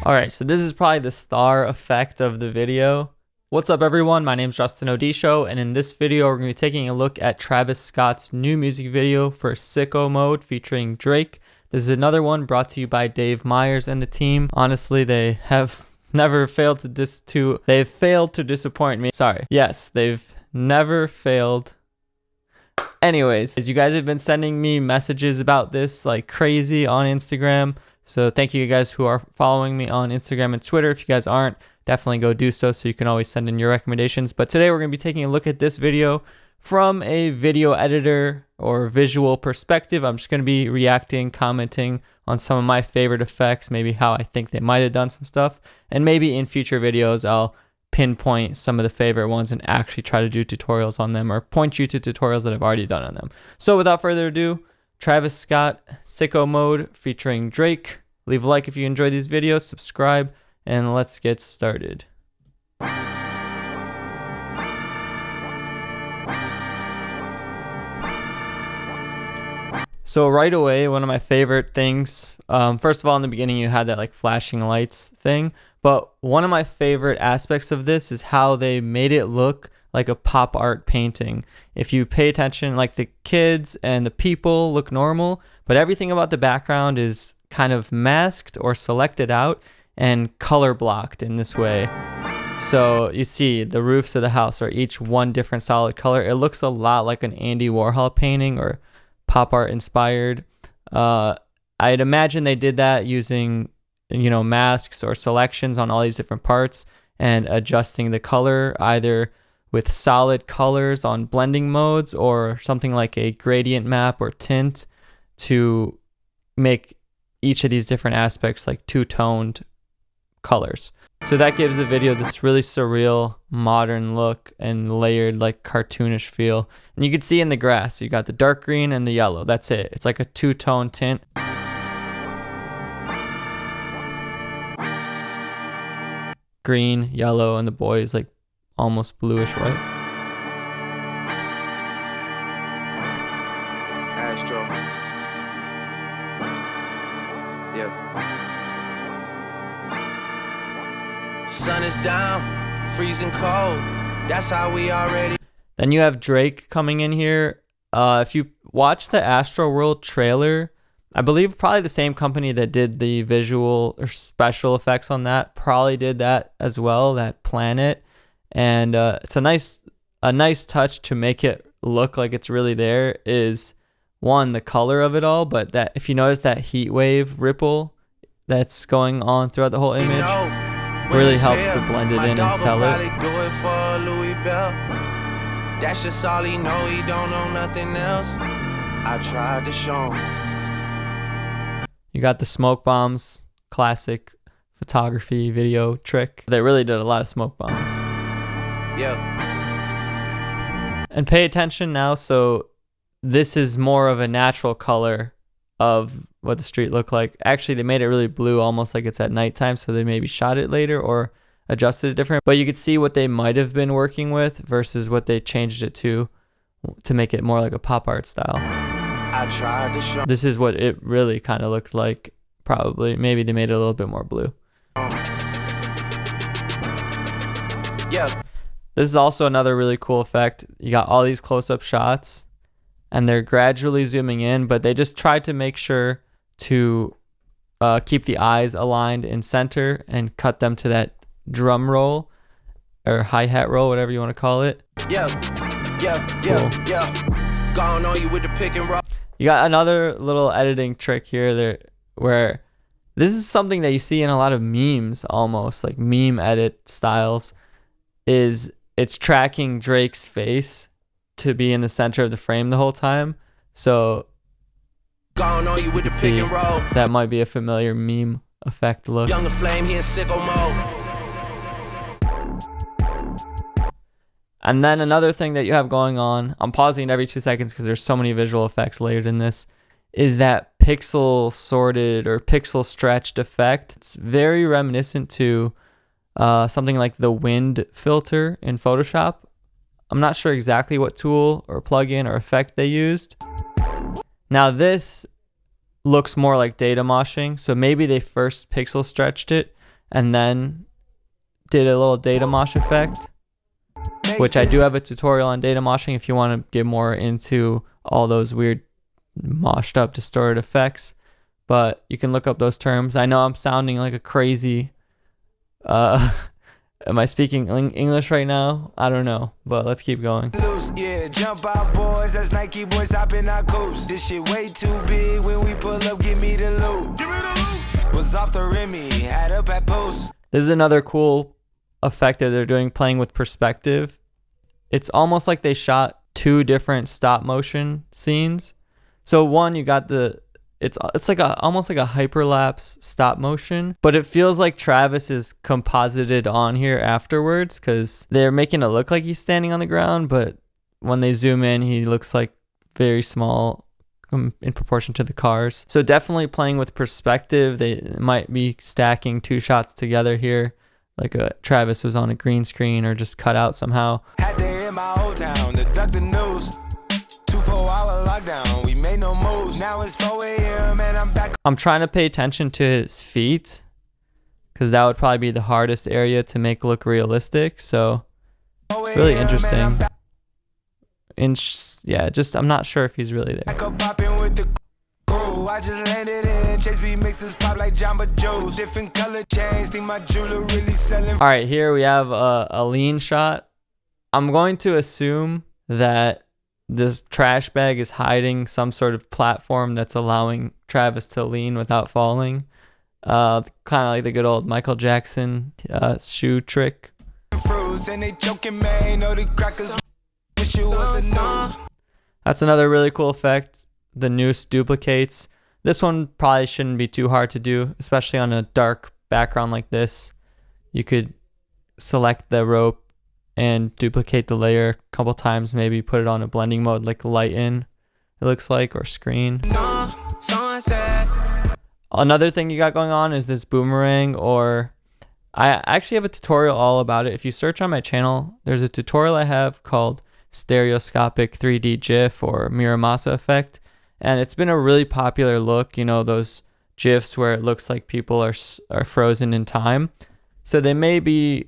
Alright, so this is probably the star effect of the video. What's up everyone, my name is Justin Odisho, and in this video we're going to be taking a look at Travis Scott's new music video for Sicko Mode featuring Drake. This is another one brought to you by Dave Meyers and the team. Honestly, they have never failed they've failed to disappoint me. Sorry. Yes, they've never failed. Anyways, as you guys have been sending me messages about this like crazy on Instagram. So thank you guys who are following me on Instagram and Twitter. If you guys aren't, definitely go do so you can always send in your recommendations. But today we're going to be taking a look at this video from a video editor or visual perspective. I'm just going to be reacting, commenting on some of my favorite effects, maybe how I think they might have done some stuff. And maybe in future videos, I'll pinpoint some of the favorite ones and actually try to do tutorials on them or point you to tutorials that I've already done on them. So without further ado, Travis Scott, Sicko Mode featuring Drake. Leave a like if you enjoy these videos, subscribe, and let's get started. So right away, one of my favorite things, first of all, in the beginning you had that like flashing lights thing, but one of my favorite aspects of this is how they made it look like a pop art painting. If you pay attention, like the kids and the people look normal, but everything about the background is kind of masked or selected out and color blocked in this way. So you see the roofs of the house are each one different solid color. It looks a lot like an Andy Warhol painting or pop art inspired. I'd imagine they did that using, masks or selections on all these different parts and adjusting the color either with solid colors on blending modes or something like a gradient map or tint to make each of these different aspects like two-toned colors. So that gives the video this really surreal modern look and layered like cartoonish feel. And you can see in the grass, you got the dark green and the yellow. That's it. It's like a two-tone tint. Green, yellow, and the boy is like almost bluish white. Astro. Yeah. Sun is down, freezing cold. That's how we already. Then you have Drake coming in here. If you watch the Astro World trailer, I believe probably the same company that did the visual or special effects on that probably did that as well, that planet. And it's a nice touch to make it look like it's really there is one, the color of it all, but that if you notice that heat wave ripple that's going on throughout the whole image really helps to blend it in and sell it. That's just all he know, he don't know nothing else. I tried to show him. You got the smoke bombs, classic photography video trick. They really did a lot of smoke bombs. Yeah. And pay attention now, so this is more of a natural color of what the street looked like. Actually, they made it really blue, almost like it's at nighttime, so they maybe shot it later or adjusted it different. But you could see what they might have been working with versus what they changed it to make it more like a pop art style. I tried to show. This is what it really kind of looked like, probably. Maybe they made it a little bit more blue. Yeah. This is also another really cool effect. You got all these close-up shots and they're gradually zooming in, but they just tried to make sure to keep the eyes aligned in center and cut them to that drum roll or hi-hat roll, whatever you want to call it. Yeah. Gone on you with the pick and roll. You got another little editing trick here there where this is something that you see in a lot of memes, almost like meme edit styles, is it's tracking Drake's face to be in the center of the frame the whole time. So gone on you with the pick and roll. That might be a familiar meme effect look. Younger flame here in sicko mode. And then another thing that you have going on, I'm pausing it every 2 seconds because there's so many visual effects layered in this, is that pixel sorted or pixel stretched effect. It's very reminiscent to something like the wind filter in Photoshop. I'm not sure exactly what tool or plugin or effect they used. Now this looks more like data moshing, so maybe they first pixel stretched it, and then did a little data mosh effect, which I do have a tutorial on data moshing if you want to get more into all those weird moshed up distorted effects, but you can look up those terms. I know I'm sounding like a crazy am I speaking English right now? I don't know, but let's keep going. Yeah, jump out, boys. That's Nike boys hopping our coast. This shit way too big. When we pull up, give me the loot. Was off the Remy, had up at post. This is another cool effect that they're doing, playing with perspective. It's almost like they shot two different stop motion scenes. So one, you got it's like almost like a hyperlapse stop motion, but it feels like Travis is composited on here afterwards because they're making it look like he's standing on the ground, but when they zoom in, he looks like very small in proportion to the cars. So definitely playing with perspective. They might be stacking two shots together here, like Travis was on a green screen or just cut out somehow. Had to hit my old town to duck the news. 2-4-hour lockdown, we made no moves. Now it's 4 a.m. and I'm back. I'm trying to pay attention to his feet because that would probably be the hardest area to make look realistic. So really interesting. Yeah, just I'm not sure if he's really there. I just landed in Chase B mixes pop like Jamba Joe's. Different color chains, think my jeweler really selling. All right, here we have a lean shot. I'm going to assume that this trash bag is hiding some sort of platform that's allowing Travis to lean without falling. Kind of like the good old Michael Jackson shoe trick. That's another really cool effect. The noose duplicates. This one probably shouldn't be too hard to do, especially on a dark background like this. You could select the rope and duplicate the layer a couple times, maybe put it on a blending mode like lighten, it looks like, or screen. Another thing you got going on is this boomerang, or I actually have a tutorial all about it. If you search on my channel, there's a tutorial I have called stereoscopic 3D GIF or Miramasa effect, and it's been a really popular look, you know, those GIFs where it looks like people are frozen in time. So they may be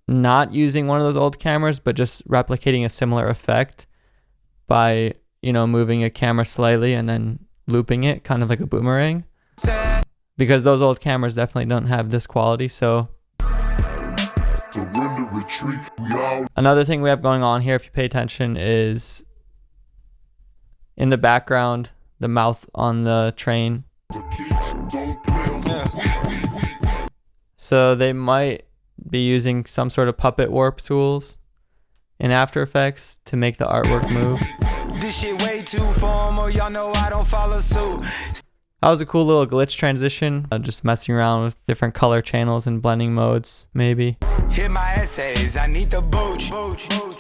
not using one of those old cameras, but just replicating a similar effect by, you know, moving a camera slightly and then looping it, kind of like a boomerang, because those old cameras definitely don't have this quality. So another thing we have going on here, if you pay attention, is in the background, the mouth on the train. So they might be using some sort of puppet warp tools in After Effects to make the artwork move. This shit way too formal, y'all know I don't follow suit. That was a cool little glitch transition, just messing around with different color channels and blending modes, maybe. Hit my essays, I need the booch.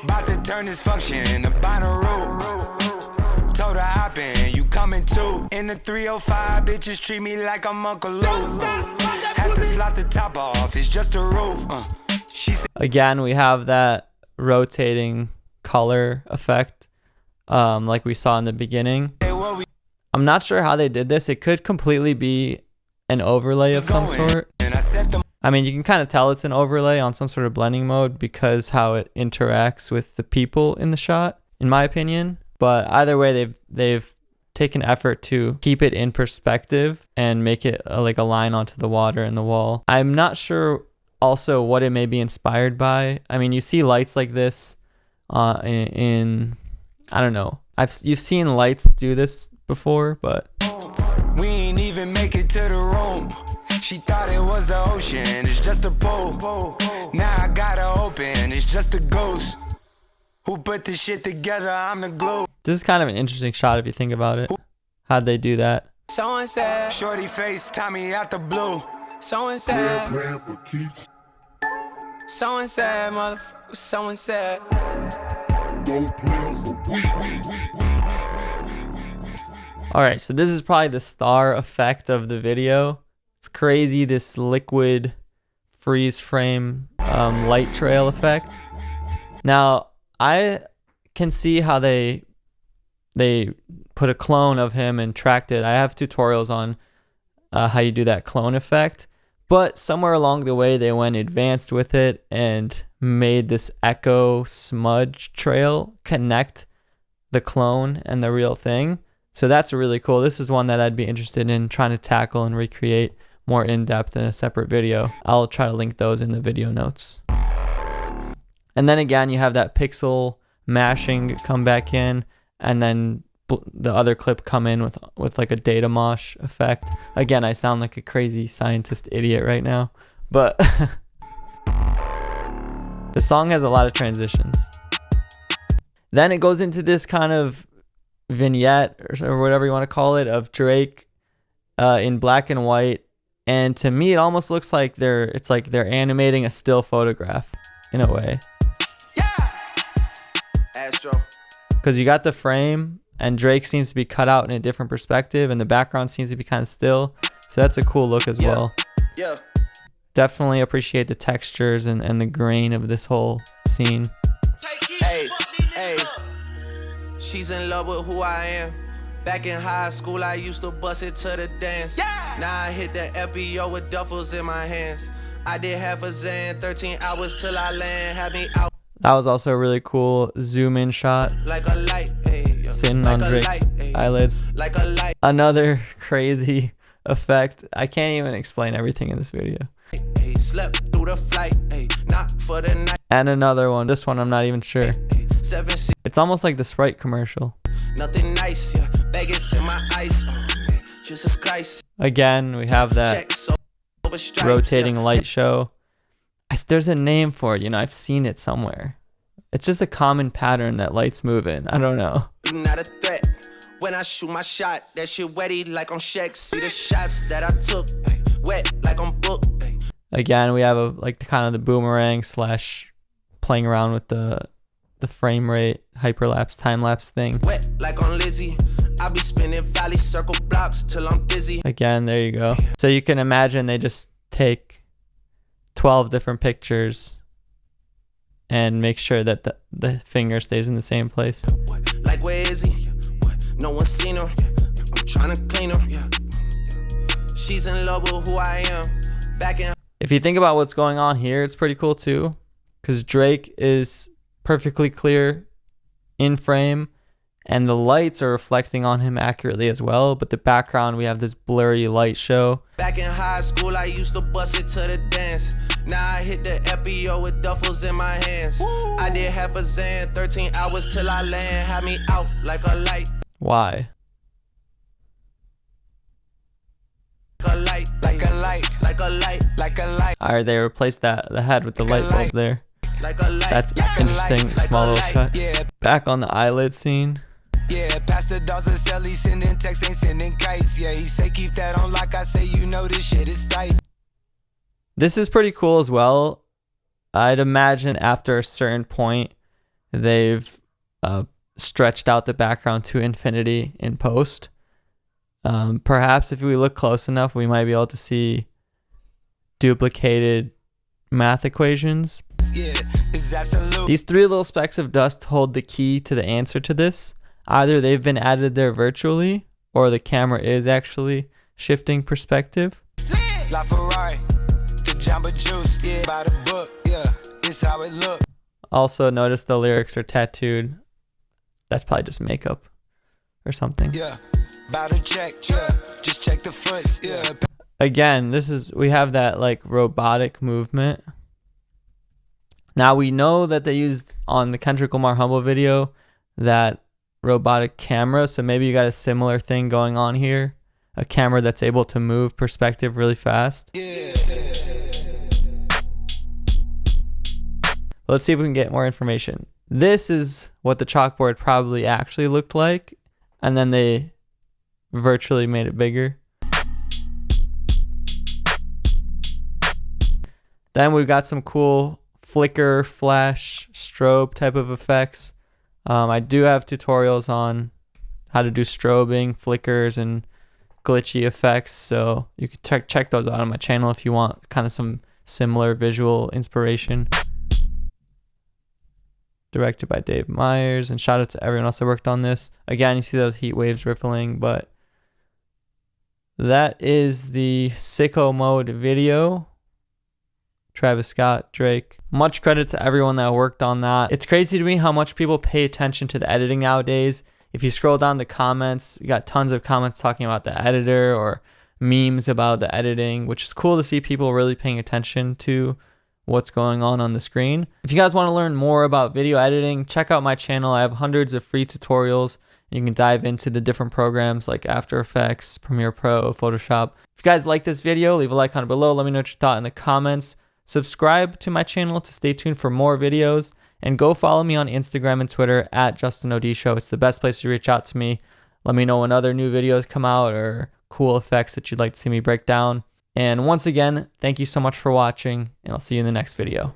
About to turn this function into binary. Told her hop in, you coming too. In the 305, bitches treat me like I'm Uncle Luke. Have to slot the top off, it's just a roof. She said, again, we have that rotating color effect, like we saw in the beginning. I'm not sure how they did this. It could completely be an overlay of some sort. I mean, you can kind of tell it's an overlay on some sort of blending mode because how it interacts with the people in the shot, in my opinion. But either way, they've taken effort to keep it in perspective and make it like a line onto the water and the wall. I'm not sure also what it may be inspired by. I mean, you see lights like this in I don't know. You've seen lights do this before, but we ain't even make it to the room. She thought it was the ocean, it's just a pool. Now I gotta open, it's just a ghost. Who put this shit together? I'm the glue. This is kind of an interesting shot if you think about it. How'd they do that? Someone said, shorty face, Tommy out the blue. Someone said, someone said, motherfucker, someone said. All right, so this is probably the star effect of the video. It's crazy, this liquid freeze frame light trail effect. Now, I can see how they put a clone of him and tracked it. I have tutorials on how you do that clone effect, But somewhere along the way, they went advanced with it and made this echo smudge trail connect the clone and the real thing. So that's really cool. This is one that I'd be interested in trying to tackle and recreate more in depth in a separate video. I'll try to link those in the video notes. And then again, you have that pixel mashing come back in, and then the other clip come in with like a data mosh effect. Again, I sound like a crazy scientist idiot right now, but the song has a lot of transitions. Then it goes into this kind of vignette or whatever you want to call it of Drake in black and white, and to me it almost looks like they're animating a still photograph in a way. Astro. Because you got the frame and Drake seems to be cut out in a different perspective and the background seems to be kind of still, so that's a cool look as well. Yeah. Definitely appreciate the textures and the grain of this whole scene. Hey, hey. She's in love with who I am. Back in high school, I used to bust it to the dance. Yeah. Now I hit the FBO with duffels in my hands. I did half a Zan, 13 hours till I land. Had me out. That was also a really cool zoom in shot. Like a light, hey, sitting like on Drake's eyelids. Like a light. Another crazy effect. I can't even explain everything in this video. Hey, slept through the flight, hey, not for the night. And another one. This one I'm not even sure. Hey, 7, 6. It's almost like the Sprite commercial. Nothing nice, yeah. Vegas in my ice. Hey, Jesus Christ. Again, we have that rotating light show. There's a name for it, I've seen it somewhere. It's just a common pattern that lights move in. I don't know. You're not a threat. When I shoot my shot, that shit wetty like I'm Shaq. See the shots that I took, ay, wet like I'm booked. Ay. Again, we have the boomerang / playing around with the frame rate, hyperlapse, time lapse thing. Wet like on Lizzie. I be spinning valley circle blocks till I'm busy. Again, there you go. So you can imagine they just take 12 different pictures and make sure that the finger stays in the same place. Like where is he? No one's seen her. I'm trying to clean her. She's in love with who I am. Back in. If you think about what's going on here, it's pretty cool too, because Drake is perfectly clear in frame and the lights are reflecting on him accurately as well, but the background, we have this blurry light show. Back in high school, I used to bust it to the dance. Now I hit the FBO with duffels in my hands. Woo. I did half a Zan, 13 hours till I land. Had me out like a light. Why? Like a light, like a light, like a light, like a light. Alright, they replaced the head with the light bulb there. Like a light. That's interesting, like small little cut. Yeah. Back on the eyelid scene. Yeah, Pastor Dawson sell, he sending texts, ain't sending kites. Yeah, he say keep that on like I say, this shit is tight. This is pretty cool as well. I'd imagine after a certain point, they've stretched out the background to infinity in post. Perhaps if we look close enough, we might be able to see duplicated math equations. Yeah, it's absolute. These 3 little specks of dust hold the key to the answer to this. Either they've been added there virtually, or the camera is actually shifting perspective. La Ferrari, the Jamba Juice, yeah, by the book, yeah, it's how it look. Also, notice the lyrics are tattooed. That's probably just makeup or something. Yeah, about to check, yeah, just check the foots, yeah. Again, we have that like robotic movement. Now we know that they used on the Kendrick Lamar Humble video that robotic camera, so maybe you got a similar thing going on here, a camera that's able to move perspective really fast. Yeah. Let's see if we can get more information. This is what the chalkboard probably actually looked like, and then they virtually made it bigger. Then we've got some cool flicker, flash, strobe type of effects. I do have tutorials on how to do strobing, flickers, and glitchy effects, so you can check those out on my channel if you want kind of some similar visual inspiration. Directed by Dave Myers, and shout out to everyone else that worked on this. Again, you see those heat waves rippling, but that is the Sicko Mode video. Travis Scott, Drake. Much credit to everyone that worked on that. It's crazy to me how much people pay attention to the editing nowadays. If you scroll down the comments, you got tons of comments talking about the editor or memes about the editing, which is cool to see people really paying attention to what's going on the screen. If you guys want to learn more about video editing, check out my channel. I have hundreds of free tutorials. You can dive into the different programs like After Effects, Premiere Pro, Photoshop. If you guys like this video, leave a like on it below. Let me know what you thought in the comments. Subscribe to my channel to stay tuned for more videos. And go follow me on Instagram and Twitter at JustinODShow. It's the best place to reach out to me. Let me know when other new videos come out or cool effects that you'd like to see me break down. And once again, thank you so much for watching, and I'll see you in the next video.